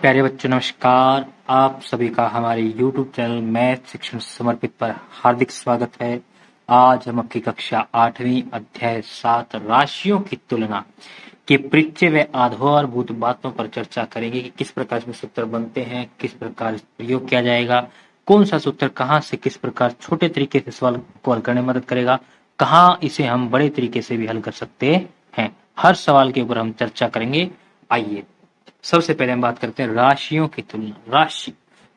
प्यारे बच्चों नमस्कार। आप सभी का हमारे YouTube चैनल मैथ शिक्षण समर्पित पर हार्दिक स्वागत है। आज हम आपकी कक्षा 8वीं अध्याय 7 राशियों की तुलना के परिचय व आधारभूत बातों पर चर्चा करेंगे कि किस प्रकार इसमें सूत्र बनते हैं, किस प्रकार प्रयोग किया जाएगा, कौन सा सूत्र कहाँ से किस प्रकार छोटे तरीके से सवाल को हल करने में मदद करेगा, कहाँ इसे हम बड़े तरीके से भी हल कर सकते हैं। हर सवाल के ऊपर हम चर्चा करेंगे। आइए सबसे पहले हम बात करते हैं राशियों की तुलना।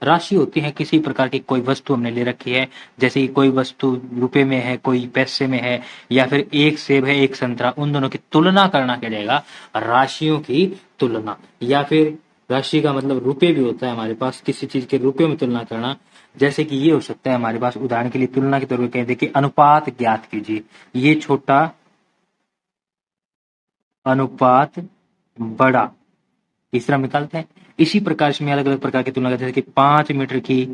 राशि होती है किसी प्रकार की कोई वस्तु हमने ले रखी है, जैसे कि कोई वस्तु रुपए में है, कोई पैसे में है, या फिर एक सेब है एक संतरा, उन दोनों की तुलना करना क्या जाएगा, राशियों की तुलना। या फिर राशि का मतलब रुपए भी होता है हमारे पास, किसी चीज के रुपए में तुलना करना। जैसे कि ये हो सकता है हमारे पास, उदाहरण के लिए तुलना के तौर पर कहें, देखिए अनुपात ज्ञात कीजिए, ये छोटा अनुपात बड़ा, इस तरह हम निकालते हैं। इसी प्रकार इसमें अलग अलग प्रकार की तुलना करते हैं, जैसे कि 5 मीटर की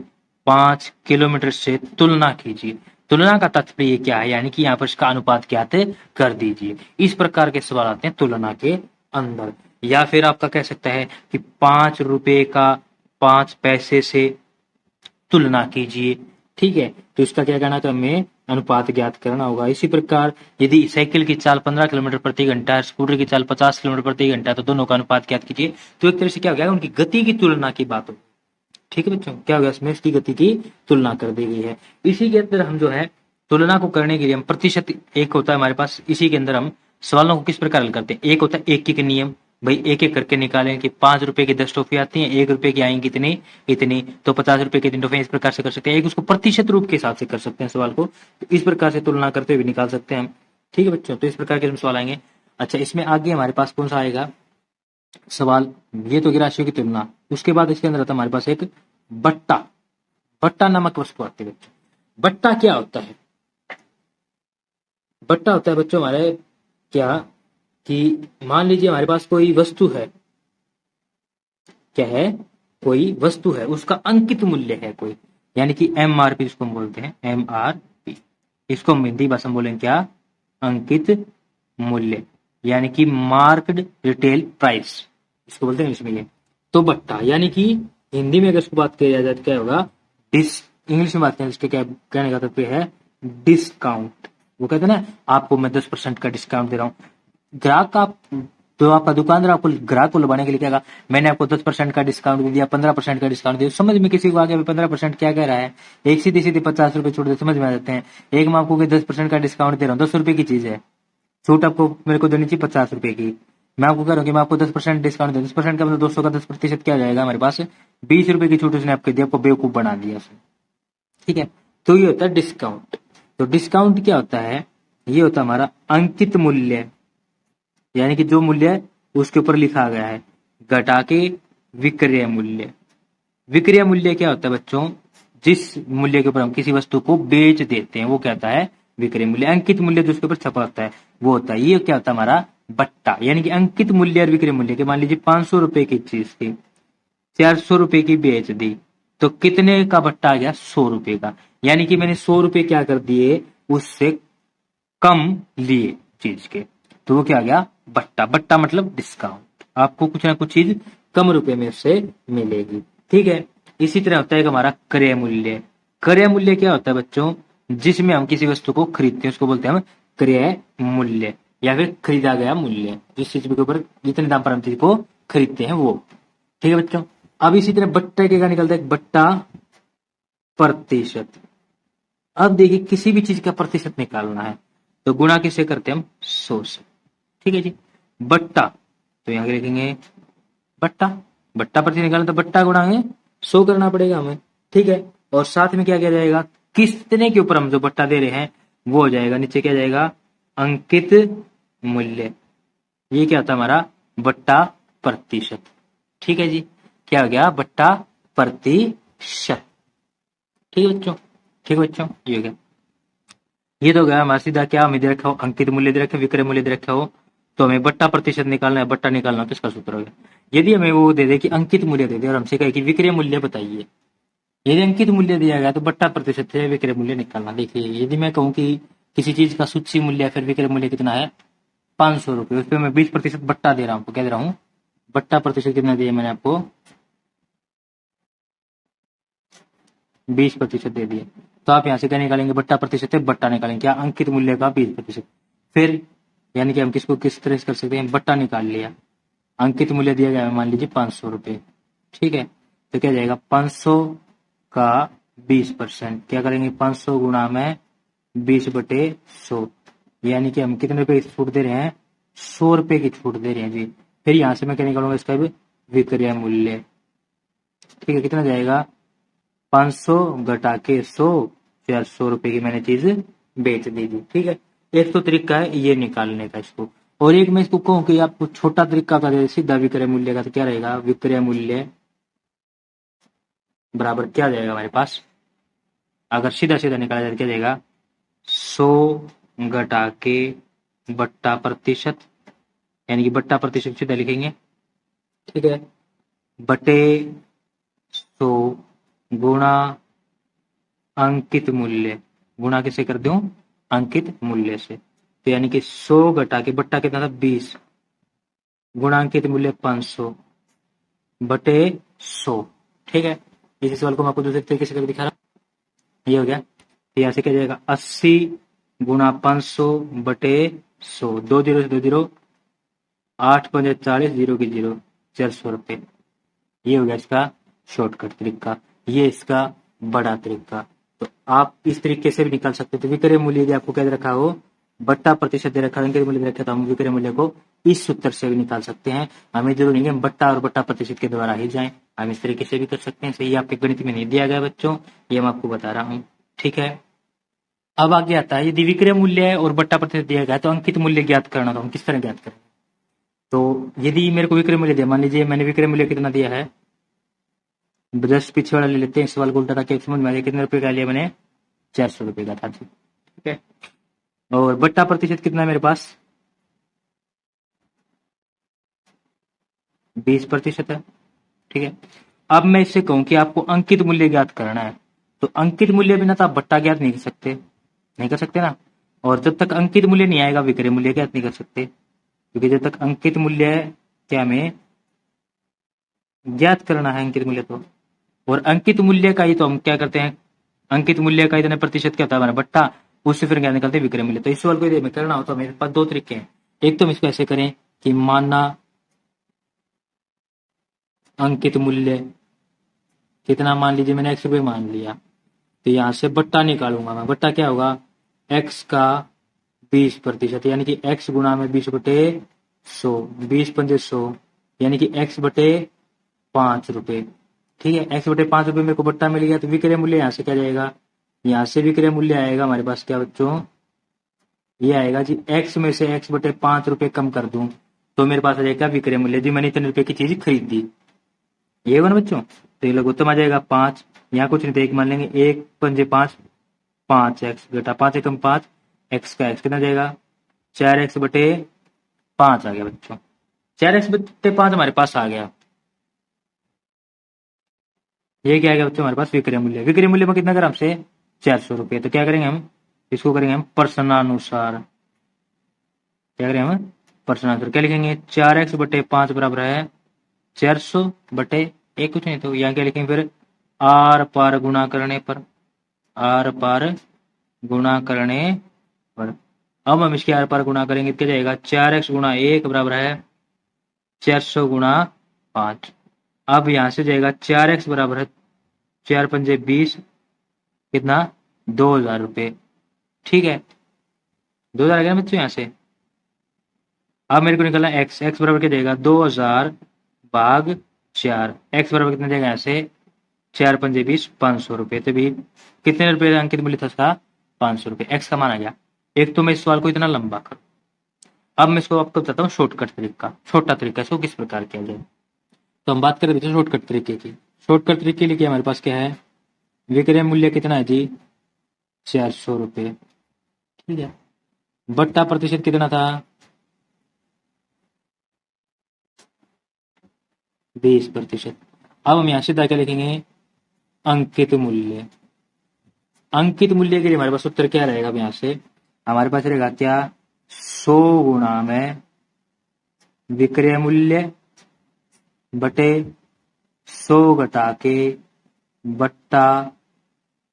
5 किलोमीटर से तुलना कीजिए। तुलना का तात्पर्य क्या है, यानी कि यहाँ पर इसका अनुपात ज्ञात कर दीजिए। इस प्रकार के सवाल आते हैं तुलना के अंदर। या फिर आपका कह सकता है कि 5 रुपए का 5 पैसे से तुलना कीजिए। ठीक है, तो इसका क्या कहना था, हमें अनुपात ज्ञात करना होगा। इसी प्रकार यदि साइकिल की चाल 15 किलोमीटर प्रति घंटा है, स्कूटर की चाल 50 किलोमीटर प्रति घंटा है, तो दोनों का अनुपात ज्ञात कीजिए। तो एक तरह से क्या हो गया, उनकी गति की तुलना की बात हो। ठीक है बच्चों, क्या हो गया, इसमें इसकी गति की तुलना कर दी गई है। इसी के अंदर हम जो है तुलना को करने के लिए हम प्रतिशत एक होता है हमारे पास, इसी के अंदर हम सवालों को किस प्रकार हल करते हैं। एक होता है एक के नियम, भाई एक एक करके निकालें कि 5 रुपए की 10 टॉफी आती हैं, 1 रुपए की आएंगी कितनी इतनी, तो 50 रुपए की 3 टॉफी, इस प्रकार से कर सकते हैं। एक उसको प्रतिशत रूप के हिसाब से कर सकते हैं सवाल को, तो इस प्रकार से तुलना करते हुए निकाल सकते हैं हम। ठीक है बच्चों, तो इस प्रकार के सवाल आएंगे। अच्छा, इसमें आगे हमारे पास कौन सा आएगा सवाल, ये तो राशियों की तुलना। उसके बाद इसके अंदर आता है हमारे पास एक बट्टा। बट्टा नामक वस्तु आती है बच्चों। बट्टा क्या होता है, बट्टा होता है बच्चों हमारे क्या, कि मान लीजिए हमारे पास कोई वस्तु है, क्या है, कोई वस्तु है, उसका अंकित मूल्य है कोई, यानी कि MRP इसको हम बोलते हैं, MRP। इसको हम हिंदी भाषा में बोलेंगे क्या, अंकित मूल्य, यानी कि मार्क्ड रिटेल प्राइस, इसको बोलते हैं इसमें ये। तो बट्टा यानी कि हिंदी में अगर इसको बात किया जाए तो क्या होगा, इंग्लिश में बात करें इसके क्या कहने का तात्पर्य है, डिस्काउंट। वो कहते हैं ना, आपको मैं 10% का डिस्काउंट दे रहा हूँ। ग्राहक का, तो आपका दुकानदार आपको ग्राहक को लुभाने के लिए क्या कहा, मैंने आपको 10% का डिस्काउंट दे दिया, 15% का डिस्काउंट दिया। समझ में किसी को आ गया 15% क्या कह रहा है, एक सीधी सीधी 50 रुपए छूट दे, समझ में आ जाते हैं। एक मैं आपको 10% का डिस्काउंट दे रहा हूँ, 10 रुपए की चीज है, छूट आपको मेरे को देनी चाहिए 50 रुपए की, मैं आपको कह रहा हूँ कि मैं आपको 10% डिस्काउंट दे, 10% का मतलब 200 का 10% क्या हो जाएगा हमारे पास, 20 रुपए की छूट उसने आपको दी, आपको बेवकूफ बना दिया उसने। ठीक है, तो ये होता है डिस्काउंट। तो डिस्काउंट क्या होता है, ये होता है हमारा अंकित मूल्य, यानी कि जो मूल्य उसके ऊपर लिखा गया है, घटा के विक्रय मूल्य। विक्रय मूल्य क्या होता है बच्चों, जिस मूल्य के ऊपर हम किसी वस्तु को बेच देते हैं वो क्या होता है, विक्रय मूल्य। अंकित मूल्य जो उसके ऊपर छपा होता है वो होता है, ये क्या होता है हमारा बट्टा। यानी कि अंकित मूल्य और विक्रय मूल्य के, मान लीजिए 500 रुपए की चीज थी, 400 रुपए की बेच दी, तो कितने का बट्टा आ गया, 100 रुपए का। यानी कि मैंने 100 रुपए क्या कर दिए, उससे कम लिए चीज के, तो वो क्या आ गया, बट्टा। बट्टा मतलब डिस्काउंट, आपको कुछ ना कुछ चीज कम रुपए में उससे मिलेगी। ठीक है, इसी तरह होता है कि हमारा क्रय मूल्य। क्रय मूल्य क्या होता है बच्चों, जिसमें हम किसी वस्तु को खरीदते हैं उसको बोलते हैं हम क्रय मूल्य, या फिर खरीदा गया मूल्य, जिस चीज के ऊपर जितने दाम पर हम चीज को खरीदते हैं वो। ठीक है बच्चों, अब इसी तरह बट्टा के क्या निकलता है, बट्टा प्रतिशत। अब देखिए किसी भी चीज का प्रतिशत निकालना है तो गुणा किसे करते हैं हम, 100 से। ठीक है जी, बट्टा, तो यहाँ लिखेंगे बट्टा, बट्टा प्रतिशत निकालना तो बट्टा गुणा है 100 करना पड़ेगा हमें। ठीक है, और साथ में क्या किया जाएगा, कितने के ऊपर हम जो बट्टा दे रहे हैं वो हो जाएगा, नीचे क्या जाएगा, अंकित मूल्य। ये क्या था हमारा बट्टा प्रतिशत। ठीक है जी, क्या हो गया, बट्टा प्रतिशत। ठीक है बच्चों, ठीक है बच्चों, ये हो गया। ये तो गया हमारा सीधा, क्या हमें दे रखा हो, अंकित मूल्य दे रखा हो, विक्रय मूल्य दे रखा हो, तो हमें बट्टा प्रतिशत निकालना है। बट्टा निकालना तो इसका सूत्र हो गया। यदि हमें वो दे दे कि अंकित मूल्य दे दे और हमसे कहे कि विक्रय मूल्य बताइए, यदि अंकित मूल्य दिया गया तो बट्टा प्रतिशत से विक्रय मूल्य निकालना। देखिए यदि मैं कहूँ कि किसी चीज का सूची मूल्य या फिर विक्रय मूल्य कितना है, 500 रुपए, उस पर मैं 20% बट्टा दे रहा हूँ, तो क्या दे रहा हूँ, बट्टा प्रतिशत कितना दिया मैंने आपको, 20% दे दिए। तो आप यहाँ से क्या निकालेंगे, बट्टा प्रतिशत है, बट्टा निकालेंगे क्या, अंकित मूल्य का 20%। फिर यानी कि हम किसको किस तरह से कर सकते हैं, बट्टा निकाल लिया, अंकित मूल्य दिया गया है मान लीजिए 500 रुपये, ठीक है। तो क्या जाएगा 500 का 20%, क्या करेंगे 500 गुणा में 20/100, यानी कि हम कितने रुपए की छूट दे रहे हैं, 100 रुपए की छूट दे रहे हैं जी। फिर यहां से मैं क्या निकालूंगा, इसका भी विक्रय मूल्य, ठीक है, कितना जाएगा 500 घटा के 100, 400 रुपए की मैंने चीज बेच दी थी, ठीक है। एक तो तरीका है ये निकालने का इसको, और एक मैं इसको कहूं कि आपको छोटा तरीका कर सीधा विक्रय मूल्य का, तो क्या रहेगा, विक्रय मूल्य बराबर क्या जाएगा हमारे पास, अगर सीधा सीधा निकाला जाए तो क्या जाएगा 100 घटा के बट्टा प्रतिशत, यानी कि बट्टा प्रतिशत सीधा लिखेंगे, ठीक है, बटे 100 गुणा अंकित मूल्य, गुणा किसे कर दूं, अंकित मूल्य से। तो यानी कि 100 घटा के बट्टा कितना था 20, गुणा अंकित मूल्य 500 बटे 100, ठीक है। इस सवाल को मैं आपको दूसरे तरीके से करके दिखा रहा हूं, ये हो गया। तो यहाँ से क्या जाएगा 80 गुणा 500 बटे 100, 2 जीरो से 2 जीरो, 8×5 = 40, 0 की 0, 400 रुपये। ये हो गया इसका शॉर्टकट तरीका, ये इसका बड़ा तरीका। तो आप इस तरीके से भी निकाल सकते हो। तो विक्रय मूल्य यदि आपको क्या दे रखा हो, बट्टा प्रतिशत दे रखा है, विक्रय मूल्य दे रखा है, तो हम विक्रय मूल्य को इस सूत्र से भी निकाल सकते हैं। हमें जरूरी नहीं है बट्टा और बट्टा प्रतिशत के द्वारा ही जाएं, हम इस तरीके से भी कर सकते हैं। सही, आपके गणित में नहीं दिया गया बच्चों, ये मैं आपको बता रहा हूँ, ठीक है। अब आगे आता है, यदि विक्रय मूल्य और बट्टा प्रतिशत दिया गया है तो अंकित मूल्य ज्ञात करना, तो हम किस तरह ज्ञात करें। तो यदि मेरे को विक्रय मूल्य दिया, मान लीजिए मैंने विक्रय मूल्य कितना दिया है, जस्ट पीछे वाला ले लेते हैं, इस सवाल को उल्टा ताकि समझ में आ जाए। कितने रुपए का लिया मैंने, 400 रुपए का था जी, ठीक है। और बट्टा प्रतिशत कितना है मेरे पास, 20% है, ठीक है। अब मैं इससे कहूं कि आपको अंकित मूल्य ज्ञात करना है, तो अंकित मूल्य बिना तो आप बट्टा ज्ञात नहीं कर सकते, नहीं कर सकते ना। और जब तक अंकित मूल्य नहीं आएगा विक्रय मूल्य ज्ञात नहीं कर सकते, क्योंकि जब तक अंकित मूल्य क्या हमें ज्ञात करना है अंकित मूल्य तो, और अंकित मूल्य का ही तो हम क्या करते हैं, अंकित मूल्य का इतने प्रतिशत क्या होता है हमारा बट्टा, उससे फिर क्या निकलते हैं विक्रय मूल्य। तो इस सवाल को यदि हमें करना हो तो मेरे पास दो तरीके हैं। एक तो हम इसको ऐसे करें कि मानना अंकित मूल्य कितना, मान लीजिए मैंने 100 रुपये मान लिया, तो यहां से बट्टा निकालूंगा मैं, बट्टा क्या होगा, x का 20%, यानी कि x गुणा में 20/100, 20×100, यानी कि x बटे 5 रुपए, ठीक है। x/5 रुपए मेरे को बट्टा मिल गया। तो विक्रय मूल्य यहाँ से क्या जाएगा, यहाँ से विक्रय मूल्य आएगा हमारे पास क्या बच्चों, ये आएगा जी, x में से x/5 रुपए कम कर दूं तो मेरे पास आ जाएगा विक्रय मूल्य, जी मैंने इतने रुपए की चीज खरीद दी, ये होगा ना बच्चों। तो ये लघुत्तम आ जाएगा 5, यहाँ कुछ नहीं था, एक मान लेंगे, 1×5, 5x घटा 5 × 5, x का x कितना जाएगा, 4x/5 आ गया बच्चों, 4x/5 हमारे पास आ गया। ये क्या आएगा बच्चों हमारे पास विक्रय मूल्य, विक्रय मूल्य में कितना ग्राम से 400 रुपये। तो क्या करेंगे हम, इसको करेंगे हम प्रश्नानुसार, क्या करेंगे हम प्रश्नानुसार, क्या लिखेंगे 4x/5 बराबर है 400 बटे एक, कुछ नहीं तो यहाँ क्या लिखेंगे फिर आर पार गुणा करने पर, आर पार गुणा करने पर। अब हम इसके आर पार गुणा करेंगे, क्या जाएगा 4x/1 बराबर है 400 गुणा 5। अब यहां से जाएगा 4x बराबर है 4×5 = 20, कितना 2000 रुपये, ठीक है, 2000 आ गया बच्चों यहाँ से। अब मेरे को निकलना x, x बराबर क्या देगा 2000 भाग 4, x बराबर कितना देगा यहाँ से 4×5 = 500 रुपये। तो भी कितने रुपए अंकित मूल्य था उसका 500 रुपये, एक्स का मान आ गया। एक तो मैं इस सवाल को इतना लंबा करूं, अब मैं इसको आपको बताता हूँ शॉर्टकट तरीका, छोटा तरीका इसको किस प्रकार किया जाए। तो हम बात करें शॉर्टकट तरीके की, शॉर्टकट तरीके के लिए हमारे पास क्या है, विक्रय मूल्य कितना है जी 400 रुपये, ठीक है, बट्टा प्रतिशत कितना था 20%। अब हम यहां से क्या लिखेंगे अंकित मूल्य, अंकित मूल्य के लिए हमारे पास उत्तर क्या रहेगा, अब यहां से हमारे पास रहेगा क्या 100 गुणा में विक्रय मूल्य बटे 100 घटा के बट्टा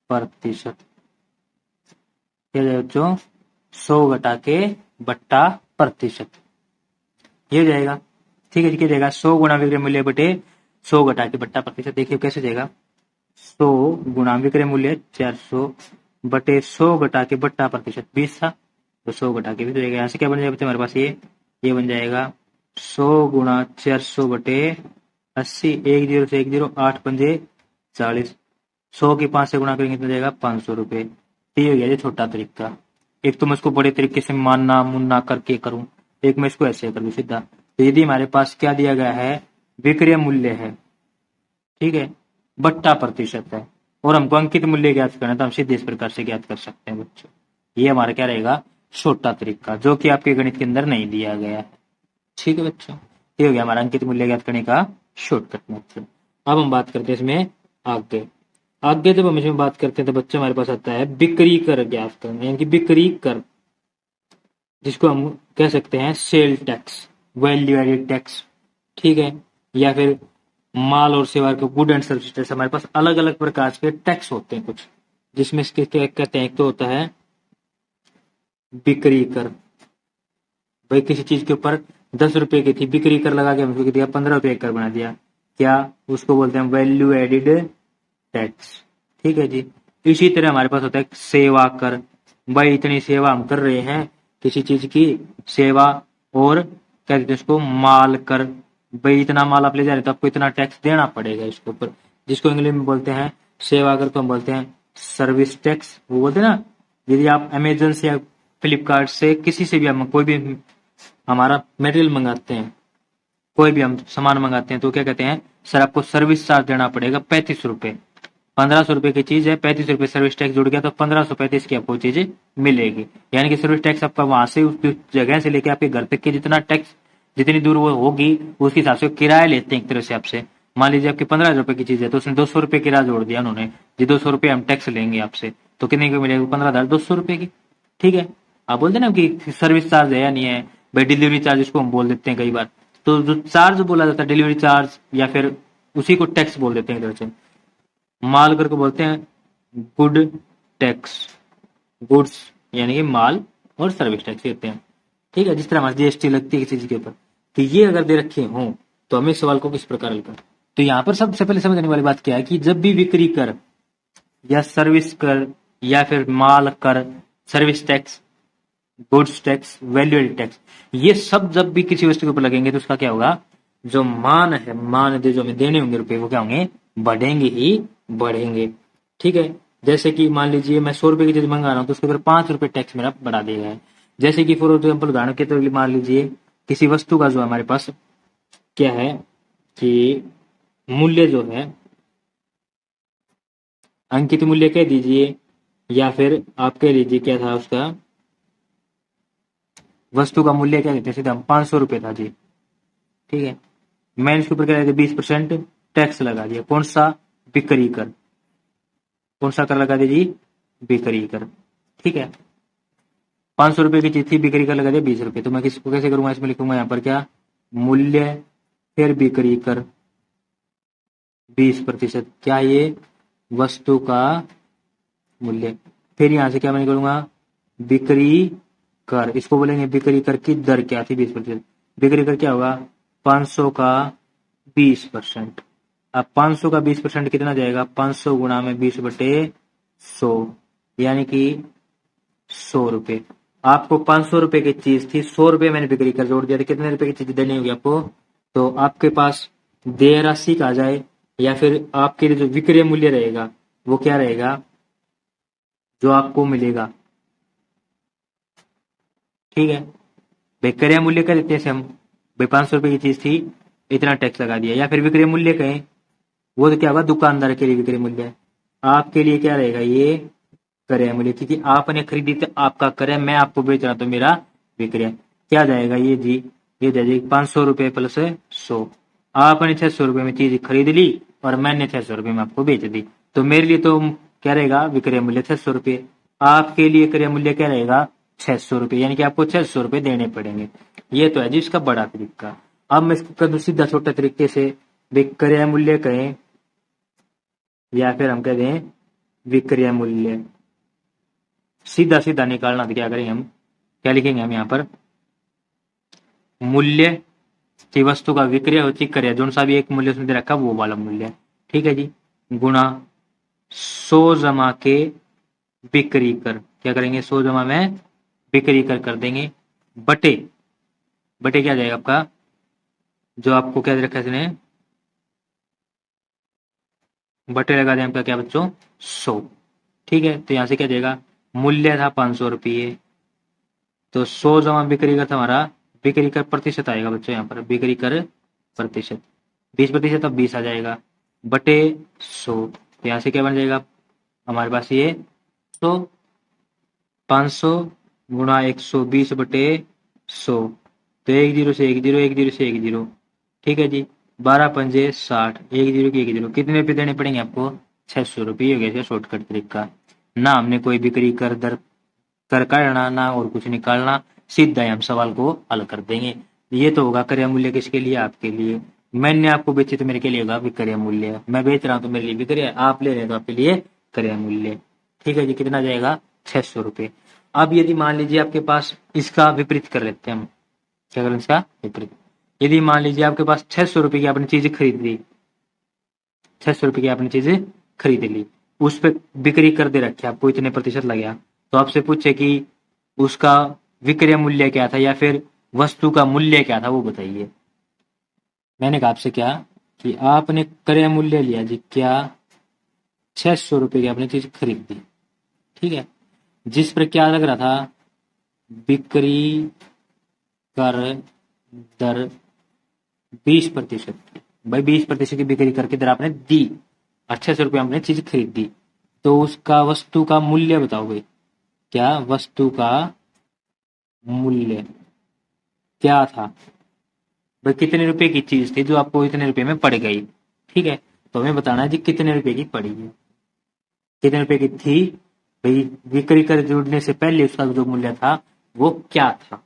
प्रतिशत। क्या जाएगा बच्चों? 100 घटा के बट्टा प्रतिशत, ये हो जाएगा। ठीक है जी, क्या जाएगा? 100 गुणा विक्रय मूल्य बटे 100 घटा के बट्टा प्रतिशत। देखिए कैसे जाएगा? 100 गुणा विक्रय मूल्य 400 बटे 100 घटा के बट्टा प्रतिशत 20 था, तो 100 घटा के भी तो जाएगा। यहाँ से क्या बन जाएगा बच्चे हमारे पास? ये बन जाएगा 100 गुणा 400 बटे 80, 1 0 से 1 0, 8 पंजे 40, 100 की 5 से गुणा करेंगे तो जाएगा 500 रुपये। ये हो गया ये छोटा तरीका। एक तो मैं इसको बड़े तरीके से मानना मुन्ना करके करूं, एक मैं इसको ऐसे कर लूं सीधा। तो यदि हमारे पास क्या दिया गया है? विक्रय मूल्य है, ठीक है, बट्टा प्रतिशत है, और हमको अंकित मूल्य ज्ञात करना है, तो हम सीधे इस प्रकार से ज्ञात कर सकते हैं बच्चों। ये हमारा क्या रहेगा? छोटा तरीका, जो कि आपके गणित के अंदर नहीं दिया गया है। ठीक है बच्चों, ये हो गया हमारा अंकित मूल्य ज्ञात करने का शॉर्टकट मेथड। अब हम बात करते हैं इसमें आगे। आगे जब हम इसमें बात करते हैं तो बच्चों हमारे पास आता है बिक्री कर ज्ञात करना, यानी कि बिक्री कर, जिसको हम कह सकते हैं sale tax, value added tax, ठीक है, या फिर माल और सेवा के गुड एंड सर्विस टैक्स। हमारे पास अलग अलग प्रकार के टैक्स होते हैं कुछ, जिसमें इसके क्या कहते हैं? एक तो होता है बिक्री कर। भाई किसी चीज के ऊपर 10 रुपए की थी, बिक्री कर लगा के हमको दिया 15 रुपए कर बना दिया, क्या? उसको बोलते हैं वैल्यू एडिड टैक्स। ठीक है जी। इसी तरह हमारे पास होता है सेवा कर। भाई इतनी सेवा हम कर रहे हैं किसी चीज की सेवा, और क्या कहते हैं उसको? माल कर। भाई इतना माल आप ले जा रहे हो तो आपको इतना टैक्स देना पड़ेगा इसके ऊपर, जिसको इंग्लिश में बोलते हैं सेवा कर, तो हम बोलते हैं सर्विस टैक्स। वो बोलते हैं ना, यदि आप अमेजन से या फ्लिपकार्ट से किसी से भी हम कोई भी हमारा मटेरियल मंगाते हैं, कोई भी हम सामान मंगाते हैं, तो क्या कहते हैं? सर आपको सर्विस चार्ज देना पड़ेगा 35 रुपए। 1500 रुपए की चीज है, 35 रुपए सर्विस टैक्स जुड़ गया तो 1535 की आपको चीज मिलेगी। यानी कि सर्विस टैक्स आपका वहां से उस जगह से लेके आपके घर तक के जितना टैक्स, जितनी दूर वो होगी उसके हिसाब से किराया लेते हैं एक तरह से आपसे। मान लीजिए आपकी 15 रुपए की चीज है तो उसने 200 रुपए किराया जोड़ दिया उन्होंने, जी 200 रुपए हम टैक्स लेंगे आपसे, तो कितने की मिलेगी? 15,200 रुपए की। ठीक है, आप बोलते ना कि सर्विस चार्ज है या नहीं है, भाई डिलीवरी चार्ज इसको हम बोल देते हैं कई बार, तो जो चार्ज बोला जाता है डिलीवरी चार्ज, या फिर उसी को टैक्स बोल देते हैं एक तरह से। माल कर को बोलते हैं गुड टैक्स, गुड्स यानी कि माल और सर्विस टैक्स कहते हैं। ठीक है, जिस तरह हमारी जीएसटी लगती है किसी चीज के ऊपर, तो ये अगर दे रखे हों तो हमें इस सवाल को किस प्रकार हल करें? तो यहाँ पर सबसे पहले समझने वाली बात क्या है कि जब भी बिक्री कर या सर्विस कर या फिर माल कर, service tax, goods tax, value added tax, ये सब जब भी किसी वस्तु के ऊपर लगेंगे तो उसका क्या होगा? जो मान है, मान जो हमें देने होंगे रुपए, वो क्या होंगे? बढ़ेंगे ही बढ़ेंगे। ठीक है, जैसे कि मान लीजिए मैं 100 रुपए की चीज मंगा रहा हूँ तो उसके ऊपर 5 रुपए टैक्स मेरा बढ़ा दिया गया है। जैसे कि फॉर एग्जाम्पल उदाहरण के तौर पर मान लीजिए किसी वस्तु का जो हमारे पास क्या है कि मूल्य जो है, अंकित मूल्य कह दीजिए या फिर आप कह लीजिए क्या था उसका, वस्तु का मूल्य क्या कहते हैं सीधा, 500 रुपए था जी। ठीक है, मैंने इसके ऊपर क्या 20% टैक्स लगा दिया। कौन सा? बिक्री कर। कौन सा कर लगा दिया जी? बिक्री कर। ठीक है, 500 रुपए की चीज थी, बिक्री कर लगा दिया 20 रुपए, तो मैं किसको कैसे करूंगा? इसमें लिखूंगा यहाँ पर क्या? मूल्य फिर बिक्री कर 20%, क्या ये? वस्तु का मूल्य। फिर यहां से क्या मैं करूंगा? बिक्री कर, इसको बोलेंगे बिक्री कर की दर क्या थी? 20%। बिक्री कर क्या होगा? 500 का 20%। अब 500 का 20% कितना जाएगा? 500 गुणा में 20 बटे 100, यानी कि 100 रुपए। आपको 500 रुपए की चीज थी, 100 रुपए मैंने बिक्री कर जोड़ दिया, तो कितने रुपए की चीज देनी होगी आपको? तो आपके पास देय राशि का आ जाए या फिर आपके लिए जो विक्रय मूल्य रहेगा वो क्या रहेगा जो आपको मिलेगा? ठीक है, विक्रय मूल्य का देते हैं हम, भाई 500 रुपए की चीज थी, इतना टैक्स लगा दिया, या फिर विक्रय मूल्य कहें, वो तो क्या होगा? दुकानदार के लिए विक्रय मूल्य है। आपके लिए क्या रहेगा? ये क्रय मूल्य, क्योंकि आपने खरीदी तो आपका क्रय, मैं आपको बेच रहा तो मेरा विक्रय। क्या जाएगा ये जी? ये जाएगा 500 रुपए प्लस 100। आपने 600 रुपए में चीज खरीद ली और मैंने 600 रुपए में आपको बेच दी, तो मेरे लिए तो क्या रहेगा? विक्रय मूल्य 600 रुपए। आपके लिए क्रय मूल्य क्या रहेगा? 600 रुपए, यानी कि आपको 600 रुपए देने पड़ेंगे। ये तो है जी इसका बड़ा तरीका। अब मैं इसको कर दूं सीधा छोटा तरीके से, विक्रय मूल्य कहें या फिर हम कह दें विक्रय मूल्य। सीधा सीधा निकालना तो क्या करेंगे हम, क्या लिखेंगे हम यहाँ पर, मूल्य की वस्तु का विक्रय हो चिक्रय जो सा भी एक मूल्य उसमें दे रखा वो वाला मूल्य, ठीक है जी, गुणा 100 जमा के बिक्री कर, क्या करेंगे 100 जमा में बिक्री कर देंगे, बटे बटे क्या जाएगा आपका, जो आपको क्या दे रखा है इसने, बटे लगा दें आपका क्या बच्चों 100, ठीक है। तो यहां से क्या जाएगा, मूल्य था 500 रुपये, तो 100 जमा बिक्री कर हमारा, बिक्री कर प्रतिशत आएगा बच्चों यहाँ पर, बिक्री कर प्रतिशत 20%, अब 20 आ जाएगा बटे 100, तो यहाँ से क्या बन जाएगा हमारे पास ये 100, 500 गुणा 120 बटे 100, तो एक जीरो से एक जीरो, एक जीरो से एक जीरो, ठीक है जी, 12 पंजे 60, एक जीरो की एक जीरो, कितने रुपये देने पड़ेंगे आपको, 600 रुपये हो गया शॉर्टकट तरीका। ना हमने कोई बिक्री कर दर कर काटना ना और कुछ निकालना, सीधा ही हम सवाल को हल कर देंगे। ये तो होगा क्रय मूल्य किसके लिए, आपके लिए। मैंने आपको बेचे तो मेरे के लिए होगा विक्रय मूल्य, मैं बेच रहा हूँ तो मेरे लिए विक्रय, आप ले रहे हैं तो आपके लिए क्रय मूल्य, ठीक है जी। कितना जाएगा 600 रुपये। अब यदि मान लीजिए आपके पास, इसका विपरीत कर लेते हैं हम, क्या करें इसका विपरीत, यदि मान लीजिए आपके पास 600 रुपये की आपने चीज खरीद ली, 600 रुपये की आपने चीज खरीद ली, उस पर बिक्री कर दे रखे, आपको इतने प्रतिशत लग गया, तो आपसे पूछे कि उसका विक्रय मूल्य क्या था या फिर वस्तु का मूल्य क्या था वो बताइए। मैंने कहा आपसे क्या कि आपने क्रय मूल्य लिया जी, क्या 600 रुपये की आपने चीज खरीद दी, ठीक है, जिस पर क्या लग रहा था, बिक्री कर दर 20%, भाई 20% की बिक्री करके दर आपने दी, 600 रुपये आपने चीज खरीद दी, तो उसका वस्तु का मूल्य बताओ भाई, क्या वस्तु का मूल्य क्या था, भाई कितने रुपए की चीज थी जो आपको इतने रुपए में पड़ गई, ठीक है, तो हमें बताना है जी कितने रुपए की पड़ी है, कितने रुपए की थी, भाई बिक्री कर जुड़ने से पहले उसका जो मूल्य था वो क्या था,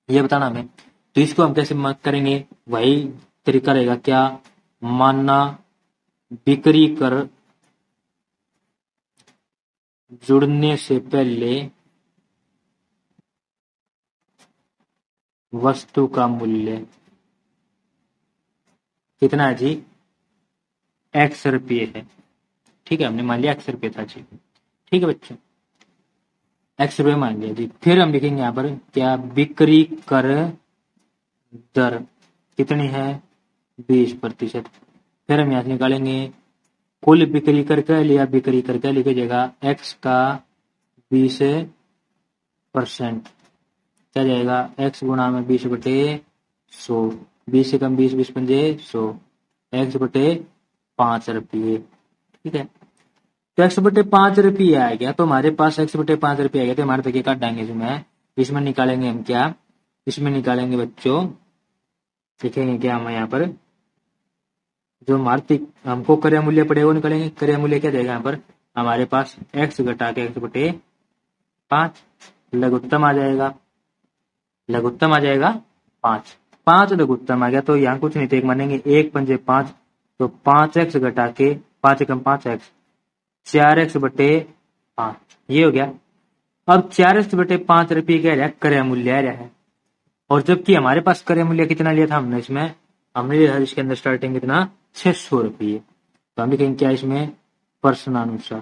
ये बताना हमें। तो इसको हम कैसे करेंगे, वही तरीका रहेगा, क्या मानना बिक्री कर जुड़ने से पहले वस्तु का मूल्य कितना है जी, एक्स रुपये है, ठीक है, हमने मान लिया एक्स रुपये था जी, ठीक है बच्चों, एक्स रुपये मान लिया जी। फिर हम लिखेंगे यहाँ पर क्या, बिक्री कर दर कितनी है 20%, फिर हम यहाँ से निकालेंगे कुल बिक्री कर क्या लिया, बिक्री कर क्या लिखा जाएगा, एक्स का 20%, क्या जाएगा एक्स गुणा में 20 बटे 100, 20 से कम 20, 20 पंजे 100, एक्स बटे 5 रुपये, ठीक है। तो एक्स बटे 5 रुपये आ गया, तो हमारे पास एक्स बटे 5 रुपये आ गया, तो हमारे तक काट देंगे इसमें, इसमें निकालेंगे हम क्या, इसमें निकालेंगे बच्चों, लिखेंगे क्या हम यहाँ पर, जो हमारे हमको क्रय मूल्य पड़ेगा वो निकालेंगे, क्रय मूल्य क्या जाएगा यहाँ पर हमारे पास, एक्स घटा के एक्स बटे 5, लघुत्तम आ जाएगा, लघुत्तम आ जाएगा 5, 5 लघुत्तम आ गया, तो यहाँ कुछ नहीं थे, एक मानेंगे 1 पंजे 5, तो 5x घटा के 5 कम 5x, 4x बटे 5, ये हो गया। अब 4x बटे 5 रुपये क्या रहा, क्रय मूल्य आ रहा है, और जबकि हमारे पास क्रय मूल्य कितना लिया था हमने, इसमें हमने लिया था इसके अंदर स्टार्टिंग कितना 600 रुपये, तो हम लिखेंगे क्या इसमें, प्रश्नानुसार,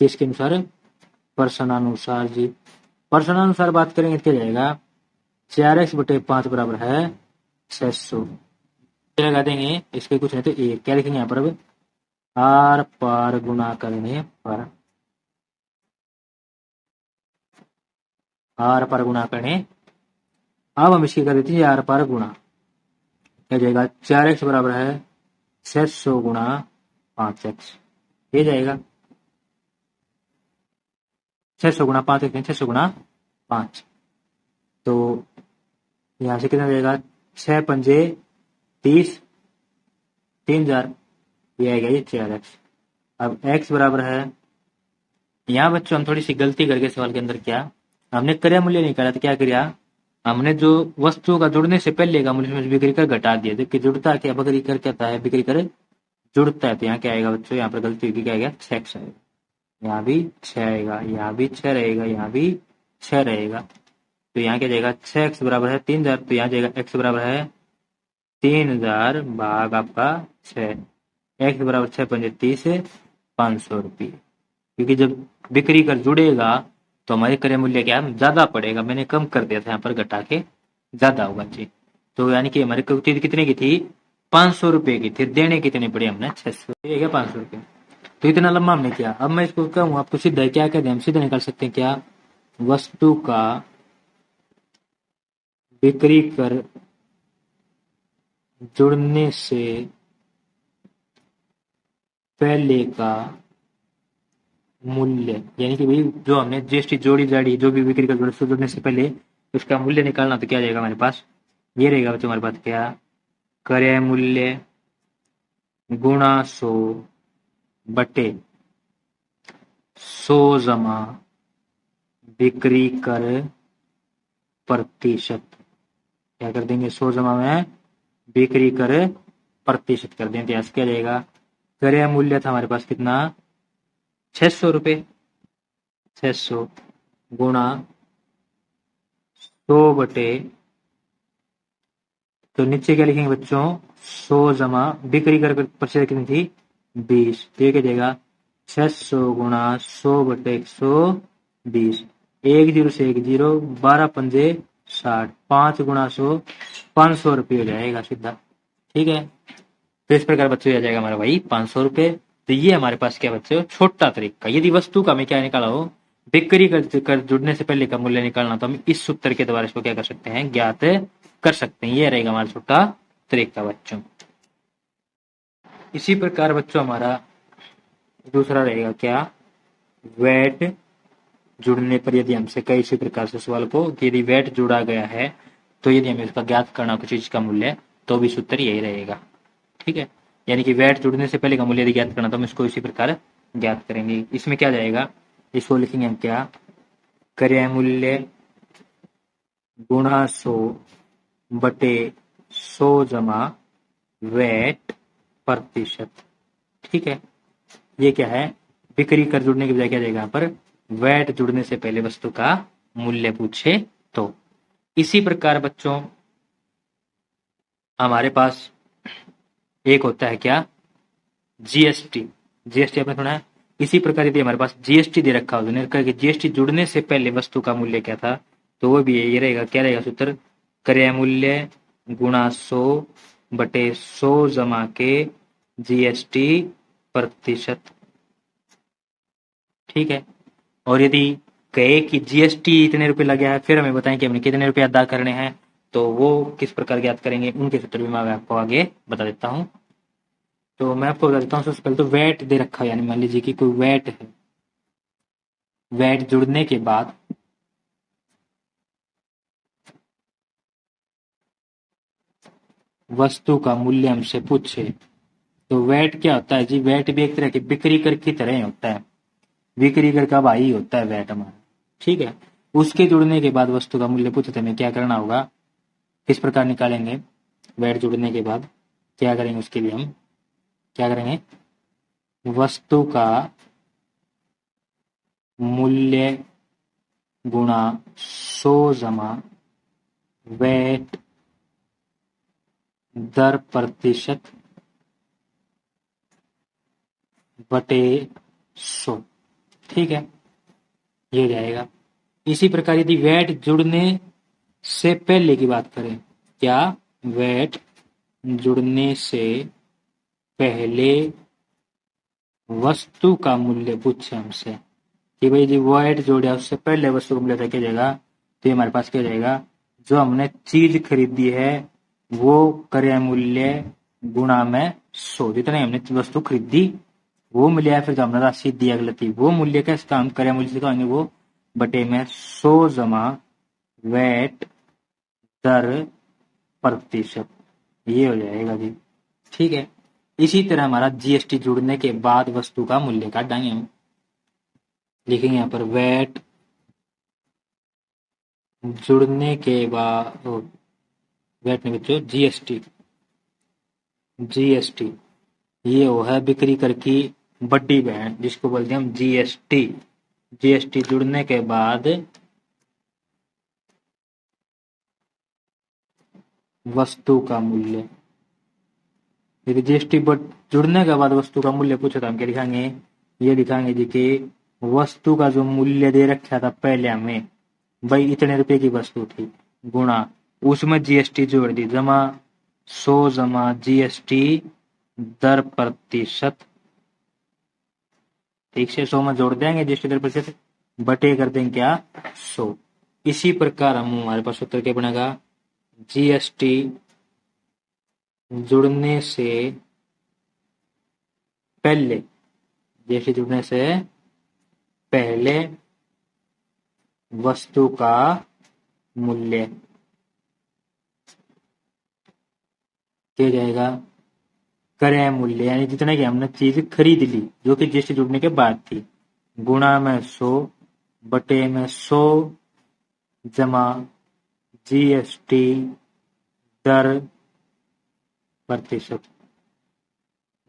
किसके अनुसार, प्रश्नानुसार जी, प्रश्नानुसार बात करेंगे क्या जाएगा, 4x बटे 5 बराबर है 600, लगा देंगे, इसके कुछ नहीं तो एक, क्या लिखेंगे यहाँ पर, अब आर पार गुणा करने पर, आर पार गुणा करने, अब हम इसकी कर देते हैं आर पार गुणा, क्या जाएगा 4x बराबर है 600 गुणा 5x, ये जाएगा 600 गुणा 5x, 600 गुणा 5, तो यहां से कितना जाएगा, 6 पंजे 30, 3000, ये आएगा ये 4x। अब x बराबर है, यहाँ बच्चों हम थोड़ी सी गलती करके सवाल के अंदर क्या, हमने क्रय मूल्य निकाला तो क्या किया, हमने जो वस्तु का जुड़ने से पहले का मूल्य में बिक्री कर घटा दिया, जबकि जुड़ता क्या, बिक्री कर क्या है, बिक्री कर जुड़ता है, तो यहाँ क्या आएगा बच्चों, यहाँ पर गलती होगी, क्या आएगा 6x आएगा, यहाँ भी 6 आएगा, यहाँ भी 6 रहेगा, यहाँ भी 6 रहेगा। तो यहाँ क्या जाएगा, 6x बराबर है 3000, तो यहाँ जाएगा x बराबर है 3000 भाग आपका 6। x बराबर 6 पंजे 30 है, 500 रुपये। क्योंकि जब बिक्री कर जुड़ेगा तो हमारे क्रय मूल्य क्या है, ज्यादा पड़ेगा। मैंने कम कर दिया था, यहाँ पर घटा के ज्यादा होगा जी। तो यानी कि हमारी चीज कितने की थी, 500 रुपए की थी। देने कितने पड़े हमने, 600, ठीक है 500 रुपये। तो इतना लंबा हमने किया। अब मैं इसको कहूँ आपको सीधा क्या कहते हैं, हम सीधा निकाल सकते हैं क्या, वस्तु का बिक्री कर जुड़ने से पहले का मूल्य, यानी कि भाई जो हमने जीएसटी जोड़ी जाड़ी जो भी बिक्री कर जुड़ने से पहले उसका मूल्य निकालना, तो क्या जाएगा हमारे पास, ये रहेगा बच्चों हमारे पास क्या, क्रय मूल्य गुणा 100 बटे 100 जमा बिक्री कर प्रतिशत। क्या कर देंगे, 100 जमा में बिक्री कर प्रतिशत कर देंगे। यहाँ क्या जाएगा, क्रय मूल्य था हमारे पास कितना, 600 रुपये, 600 गुणा 100 बटे, तो नीचे क्या लिखेंगे बच्चों, 100 जमा बिक्री कर प्रतिशत कितनी थी, 20। तो ये क्या जाएगा, 600 गुणा 100 बटे 120, 10 से 10, 12 पंजे 60, 5 गुणा 100, 500 रुपये हो जाएगा सीधा, ठीक है। तो इस प्रकार बच्चों आ जाएगा हमारा भाई 500 रुपये। तो ये हमारे पास क्या बच्चों, छोटा तरीका। यदि वस्तु का हमें क्या निकाला हो, बिक्री कर जुड़ने से पहले का मूल्य निकालना, तो हम इस सूत्र के द्वारा इसको क्या कर सकते हैं, ज्ञात कर सकते हैं। ये रहेगा हमारा छोटा तरीका बच्चों। इसी प्रकार बच्चों हमारा दूसरा रहेगा क्या, वैट जुड़ने पर यदि हमसे कई इसी प्रकार से सवाल को कि यदि वैट जुड़ा गया है तो यदि हमें इसका ज्ञात करना कुछ चीज का मूल्य, तो भी सूत्र यही रहेगा, ठीक है। यानी कि वैट जुड़ने से पहले का मूल्य यदि ज्ञात करना, तो हम इसको इसी प्रकार ज्ञात करेंगे। इसमें क्या जाएगा, इसको लिखेंगे हम क्या, क्रय मूल्य गुणा 100 बटे 100 जमा वैट प्रतिशत, ठीक है। ये क्या है, बिक्री कर जुड़ने के बजाय क्या जाएगा यहाँ पर, वैट जुड़ने से पहले वस्तु का मूल्य पूछे तो। इसी प्रकार बच्चों हमारे पास एक होता है क्या, जीएसटी। जीएसटी आपने सुना है। इसी प्रकार यदि हमारे पास जीएसटी दे रखा हो, तो जीएसटी जुड़ने से पहले वस्तु का मूल्य क्या था, तो वो भी ये रहेगा, क्या रहेगा सूत्र, क्रय मूल्य गुणा 100 बटे 100 जमा के जीएसटी प्रतिशत, ठीक है। और यदि कहे कि जीएसटी इतने रुपए लगे हैं, फिर हमें बताएं कि हमने कितने रुपए अदा करने हैं, तो वो किस प्रकार ज्ञात करेंगे, उनके सूत्र भी मैं आपको आगे बता देता हूं। तो मैं आपको बता देता हूँ, सबसे पहले तो वैट दे रखा है, यानी मान लीजिए कि कोई वैट है, वैट जुड़ने के बाद वस्तु का मूल्य हमसे पूछे, तो वैट क्या होता है जी, वैट भी एक तरह की बिक्री कर की तरह ही होता है। बिक्री कर का भाई होता है वैट हमारा, ठीक है। उसके जुड़ने के बाद वस्तु का मूल्य पूछे तो हमें क्या करना होगा, किस प्रकार निकालेंगे, वैट जुड़ने के बाद क्या करेंगे, उसके लिए हम क्या करेंगे, वस्तु का मूल्य गुणा 100 जमा वैट दर प्रतिशत बटे 100, ठीक है, ये जाएगा। इसी प्रकार यदि वैट जुड़ने से पहले की बात करें, क्या, वैट जुड़ने से पहले वस्तु का मूल्य पूछे हमसे कि भाई जी वैट जोड़ा उससे पहले वस्तु का मूल्य क्या जाएगा, तो ये हमारे पास क्या जाएगा, जो हमने चीज खरीदी है वो क्रय मूल्य गुणा में 100, जितने हमने वस्तु खरीदी वो मिला है, फिर जो हमने राशि दिया गलती वो मूल्य का, इसका हम क्रय मूल्य से कहेंगे वो बटे में 100 जमा वैट दर प्रतिशत, ये हो जाएगा जी, ठीक है। इसी तरह हमारा जीएसटी जुड़ने के बाद वस्तु का मूल्य काटेंगे हम, लिखेंगे यहाँ पर वैट जुड़ने के बाद, वैट नहीं बच्चों, जीएसटी, जीएसटी ये वो है बिक्री कर की बड़ी बहन जिसको बोलते हैं हम जीएसटी। जीएसटी जुड़ने के बाद वस्तु का मूल्य, यदि जीएसटी जुड़ने के बाद वस्तु का मूल्य पूछे तो हम क्या लिखेंगे, ये लिखेंगे जी कि वस्तु का जो मूल्य दे रखा था पहले हमें, भाई इतने रुपए की वस्तु थी, गुणा उसमें जीएसटी जोड़ दी, जमा 100 जमा जीएसटी दर प्रतिशत, ठीक से 100 में जोड़ देंगे जीएसटी दर प्रतिशत, बटे कर देंगे क्या 100। इसी प्रकार हम हमारे पास सूत्र क्या बनेगा, जीएसटी जुड़ने से पहले, जीएसटी जुड़ने से पहले वस्तु का मूल्य क्या जाएगा, क्रय मूल्य, यानी जितने की हमने चीज खरीद ली जो कि जीएसटी जुड़ने के बाद थी, गुणा में 100 बटे में 100 जमा जीएसटी दर प्रतिशत,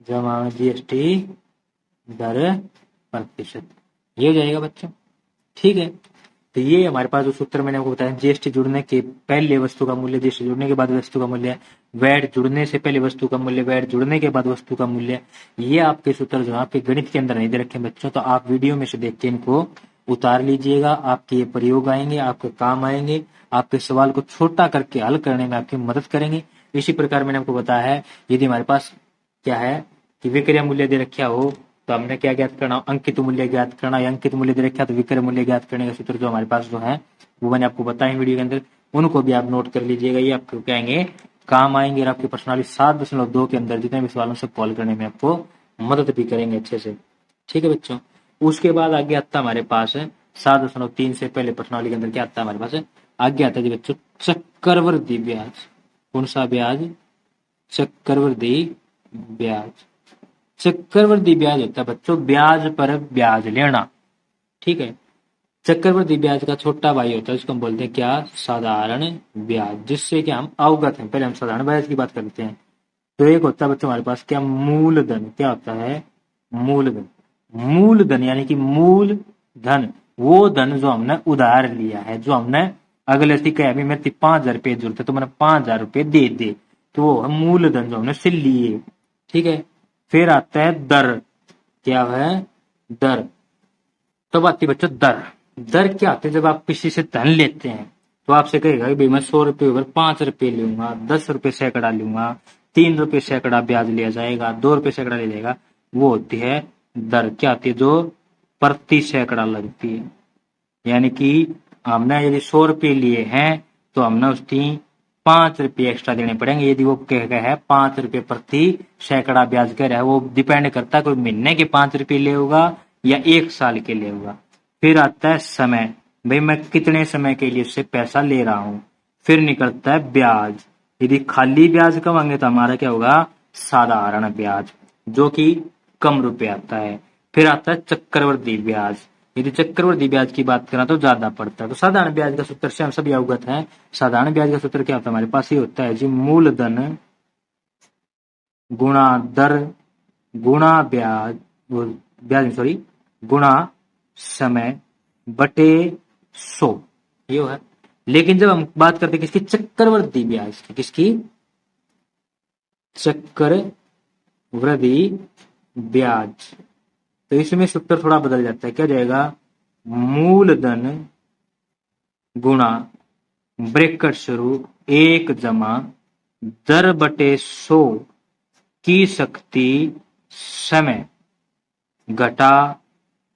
जमा जीएसटी दर प्रतिशत, ये हो जाएगा बच्चों। ठीक है, तो ये हमारे पास जो सूत्र मैंने आपको बताया, जीएसटी जुड़ने के पहले वस्तु का मूल्य, जीएसटी जुड़ने के बाद वस्तु का मूल्य, वैट जुड़ने से पहले वस्तु का मूल्य, वैट जुड़ने के बाद वस्तु का मूल्य, ये आपके सूत्र जो आपके गणित के अंदर नहीं दे रखे बच्चों, तो आप वीडियो में से देख के इनको उतार लीजिएगा, आपके ये प्रयोग आएंगे, आपके काम आएंगे, आपके सवाल को छोटा करके हल करने में आपकी मदद करेंगे। इसी प्रकार मैंने आपको बताया है, यदि हमारे पास क्या है कि विक्रय मूल्य दे रखा हो तो हमने क्या ज्ञात करना, अंकित मूल्य ज्ञात करना, या अंकित मूल्य दे रखा तो विक्रय मूल्य ज्ञात करने का सूत्र जो हमारे पास जो है वो मैंने आपको बताया वीडियो के अंदर, उनको भी आप नोट कर लीजिएगा, ये आपको कहेंगे काम आएंगे और आपकी प्रश्नावली 7.2 के अंदर जितने भी सवालों से कॉल करने में आपको मदद भी करेंगे अच्छे से। ठीक है बच्चों, उसके बाद आगे आता हमारे पास 7.3 से पहले प्रश्नावली के अंदर क्या आता है हमारे पास, आगे आता है जी बच्चों चक्रवृद्धि ब्याज। कौन सा ब्याज, चक्रवृद्धि ब्याज। चक्रवृद्धि ब्याज होता है बच्चों ब्याज पर ब्याज लेना। ठीक है, चक्रवृद्धि ब्याज का छोटा भाई होता है, इसको हम बोलते हैं क्या, साधारण ब्याज, जिससे कि हम अवगत हैं। पहले हम साधारण ब्याज की बात करते हैं। तो एक होता है बच्चों हमारे पास क्या, मूलधन। क्या होता है, मूलधन। मूलधन यानी कि मूल धन, वो धन जो हमने उधार लिया है, जो हमने अगले से कहे अभी मेरे 5,000 रुपये जरूरत है तो मैंने 5,000 रुपये दे दे, तो वो मूलधन जो हमने से लिए। ठीक है, फिर आता है दर। क्या है, दर। तब आती है बच्चों दर। दर क्या होती है, जब आप किसी से धन लेते हैं तो आपसे कहेगा कि भाई मैं 100 रुपये ऊपर 5 रुपये लूंगा, 10 रुपये सैकड़ा लूंगा, 3 रुपये सैकड़ा ब्याज लिया जाएगा, 2 रुपये सैकड़ा लिया जाएगा, वो होती है दर। क्या होती है, जो प्रति सैकड़ा लगती है। यानी कि हमने यदि 100 रुपये लिए हैं तो हमने उसकी 5 रुपये एक्स्ट्रा देने पड़ेंगे। यदि वो कह रहा है 5 रुपये प्रति सैकड़ा ब्याज कह रहा है, वो डिपेंड करता है कोई महीने के 5 रुपये ले होगा या 1 साल के लिए होगा। फिर आता है समय, भाई मैं कितने समय के लिए उससे पैसा ले रहा हूं। फिर निकलता है ब्याज। यदि खाली ब्याज कमाएंगे तो हमारा क्या होगा, साधारण ब्याज, जो कि कम रुपए आता है। फिर आता है चक्रवृद्धि ब्याज। यदि चक्रवृद्धि ब्याज की बात करें तो ज्यादा पड़ता है। तो साधारण ब्याज का सूत्र से हम सभी अवगत हैं। साधारण ब्याज का सूत्र क्या होता है हमारे पास, ये होता है जी मूलधन गुणा दर गुणा ब्याज, ब्याज सॉरी गुणा समय बटे 100, ये है। लेकिन जब हम बात करते हैं किसकी, चक्रवृद्धि ब्याज की, किसकी, चक्रवृद्धि ब्याज, तो इसमें सूत्र थोड़ा बदल जाता है। क्या जाएगा, मूलधन गुणा ब्रैकेट शुरू 1 जमा दर बटे 100 की शक्ति समय घटा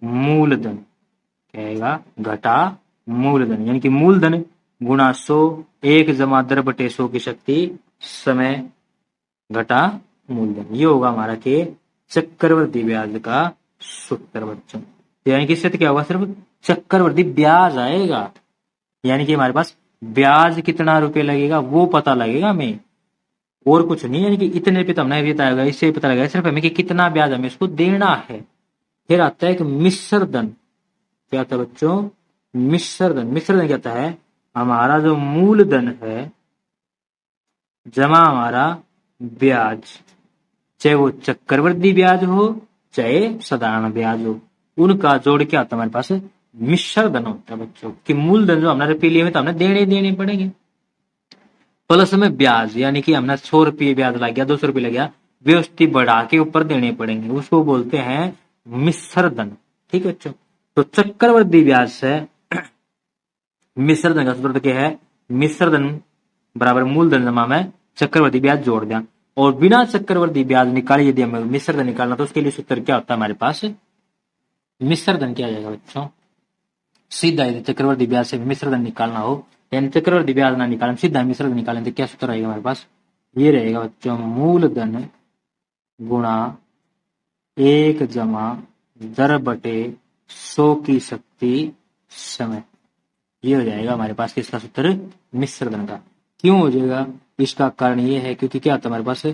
मूलधन। क्या आएगा, घटा मूलधन, यानी कि मूलधन गुणा 100 1 जमा दर बटे 100 की शक्ति समय घटा मूलधन। ये होगा हमारा के चक्रवृद्धि ब्याज का सूत्र बच्चों। यानी कि इससे क्या होगा, सिर्फ चक्रवृद्धि ब्याज आएगा, यानी कि हमारे पास ब्याज कितना रुपए लगेगा वो पता लगेगा हमें, और कुछ नहीं। यानी कि इतने रुपये तो हमने बताया, इससे पता लगेगा सिर्फ हमें कि कितना ब्याज हमें इसको देना है। फिर आता है कि मिश्र धन। क्या आता है बच्चों, मिश्र धन। मिश्र धन क्या होता है, हमारा जो मूलधन है जमा हमारा ब्याज, चाहे वो चक्रवृद्धि ब्याज हो चाहे साधारण ब्याज हो, उनका जोड़ क्या होता है हमारे पास, मिश्र धन होता है बच्चों। कि मूलधन जो हमने रुपये लिए हुए तो हमने देने पड़ेंगे, प्लस में ब्याज, यानी कि हमने 100 रुपये ब्याज लग गया, 200 रुपये लग गया, वे उसकी बढ़ा के ऊपर देने पड़ेंगे, उसको बोलते हैं मिश्र धन। ठीक है बच्चों। तो चक्रवृद्धि ब्याज से मिश्र धन का सूत्र क्या है, मिश्र धन बराबर मूलधन जमा में चक्रवृद्धि ब्याज जोड़ दिया। और बिना चक्रवृद्धि ब्याज निकाले यदि हमें मिश्र धन निकालना तो उसके लिए सूत्र क्या होता है हमारे पास, मिश्र धन क्या आ जाएगा बच्चों, सीधा यदि चक्रवृद्धि ब्याज से मिश्र धन निकालना हो, यानी चक्रवृद्धि ब्याज ना निकालें सीधा मिश्र धन निकालें तो क्या सूत्र रहेगा हमारे पास, ये रहेगा बच्चों मूलधन गुणा 1 जमा दर बटे 100 की शक्ति समय। ये हो जाएगा हमारे पास किसका सूत्र, मिश्र धन का। क्यों हो जाएगा, इसका कारण ये है क्योंकि क्या होता है हमारे पास,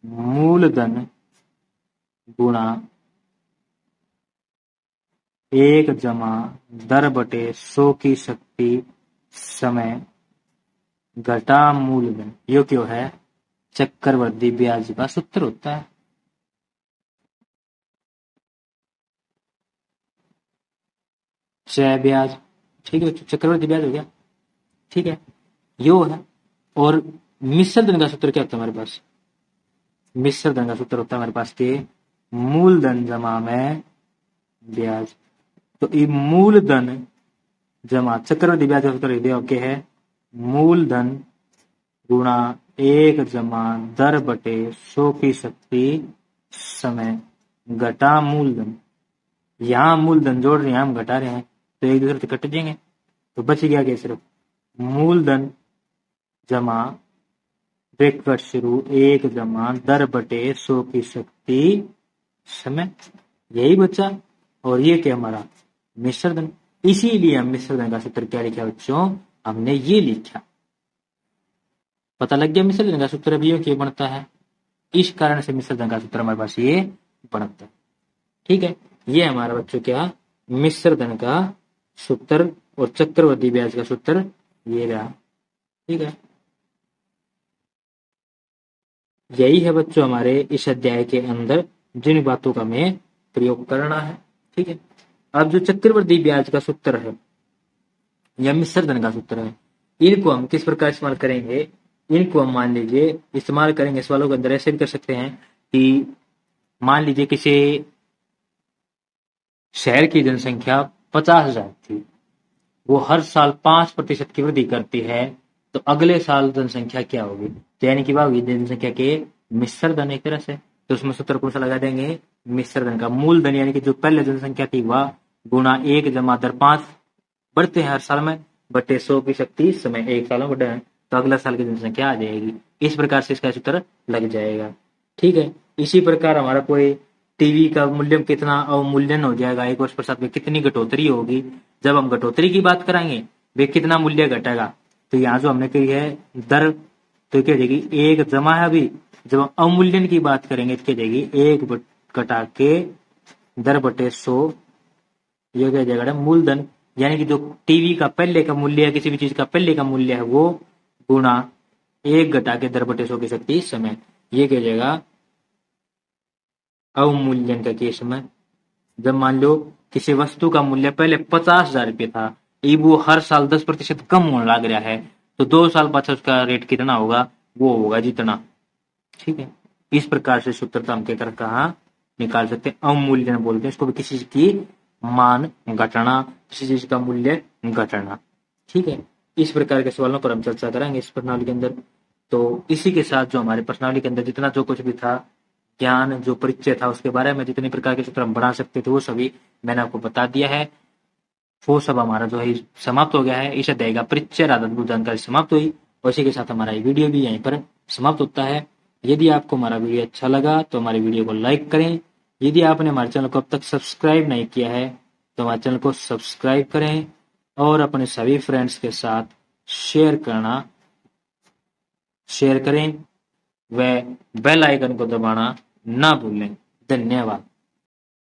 मूलधन गुणा 1 जमा दर बटे 100 की शक्ति समय घटा मूलधन, यो क्यों है, चक्रवृद्धि ब्याज का सूत्र होता है। चय ब्याज, ठीक है, चक्रवृद्धि ब्याज हो गया, ठीक है, यो है। और मिश्र धन का सूत्र क्या होता है हमारे पास, मिश्र धन का सूत्र होता है हमारे पास के मूलधन जमा में ब्याज। तो ये मूलधन जमा चक्रवृद्धि ब्याज का सूत्र क्या है, मूलधन गुणा 1 जमा दर बटे 100 की शक्ति समय घटा मूलधन। यहां मूलधन जोड़ रहे हैं, हम घटा रहे हैं, तो एक दूसरे से कट जाएंगे, तो बच गया क्या, सिर्फ मूलधन जमा ब्रैकेट शुरू 1 जमा दर बटे 100 की शक्ति समय, यही बचा। और ये क्या हमारा मिश्र धन, इसीलिए हम मिश्र धन का सूत्र क्या लिखा बच्चों, हमने ये लिखा। पता लग गया मिश्र धन का सूत्र अभी क्या बनता है, इस कारण से मिश्र धन का सूत्र हमारे पास ये बनता है। ठीक है, ये हमारा बच्चों क्या मिश्र धन का सूत्र और चक्रवृद्धि ब्याज का सूत्र ये रहा। ठीक है, यही है बच्चों हमारे इस अध्याय के अंदर जिन बातों का हमें प्रयोग करना है। ठीक है, अब जो चक्रवृद्धि ब्याज का सूत्र है या मिश्र धन का सूत्र है, इनको हम किस प्रकार इस्तेमाल करेंगे, इनको हम मान लीजिए इस्तेमाल करेंगे सवालों के अंदर ऐसे भी कर सकते हैं कि मान लीजिए किसी शहर की जनसंख्या 50,000 थी, वो हर साल 5% की वृद्धि करती है, तो अगले साल जनसंख्या क्या होगी, तो यानी कि वह होगी जनसंख्या के मिश्र धन एक तरह से। तो उसमें सूत्र कौन सा लगा देंगे, मिश्र धन का। मूलधन यानी कि जो पहले जनसंख्या थी वह गुणा 1 जमा दर 5 बढ़ते हैं हर साल में बटे 100 की शक्ति समय, एक साल में बढ़े हैं तो अगला साल की जनसंख्या आ जाएगी। इस प्रकार से इसका सूत्र लग जाएगा। ठीक है, इसी प्रकार हमारा कोई टीवी का मूल्य कितना अवमूल्यन हो जाएगा, 1 वर्ष पश्चात में कितनी घटोतरी होगी, जब हम घटोतरी की बात कराएंगे वे कितना मूल्य घटेगा, तो यहाँ जो हमने कही है दर, तो क्या जाएगी 1 जमा है, अभी जब हम अवमूल्यन की बात करेंगे तो क्या जाएगी 1 घटा के दर बटे 100, ये क्या जाएगा मूलधन, यानी कि जो टीवी का पहले का मूल्य है, किसी भी चीज का पहले का मूल्य है वो गुणा 1 घटा के दर बटे 100 की शक्ति समय, ये क्या जाएगा अवमूल्यन का केस में। जब मान लो किसी वस्तु का मूल्य पहले 50,000 रुपये था, वो हर साल 10% कम होने लग रहा है, तो 2 साल बाद उसका रेट कितना होगा, वो होगा जितना। ठीक है, इस प्रकार से सूत्र हम क्या कहा निकाल सकते हैं, अवमूल्यन बोलते हैं इसको भी, किसी चीज की मान घटना, किसी चीज का मूल्य घटना। ठीक है, इस प्रकार के सवालों पर हम चर्चा करेंगे इस प्रश्नावली के अंदर। तो इसी के साथ जो हमारे प्रश्नावली के अंदर जितना जो कुछ भी था ज्ञान, जो परिचय था उसके बारे में जितने प्रकार के सूत्र हम बना सकते थे वो सभी मैंने आपको बता दिया है। वो सब हमारा जो है समाप्त हो गया है। इस अध्याय का परिचय आधारभूत जानकारी समाप्त हुई और इसी के साथ हमारा ये वीडियो भी यहीं पर समाप्त होता है। यदि आपको हमारा वीडियो अच्छा लगा तो हमारे वीडियो को लाइक करें। यदि आपने हमारे चैनल को अब तक सब्सक्राइब नहीं किया है तो हमारे चैनल को सब्सक्राइब करें और अपने सभी फ्रेंड्स के साथ शेयर करें व बेल आइकन को दबाना ना भूलें। धन्यवाद।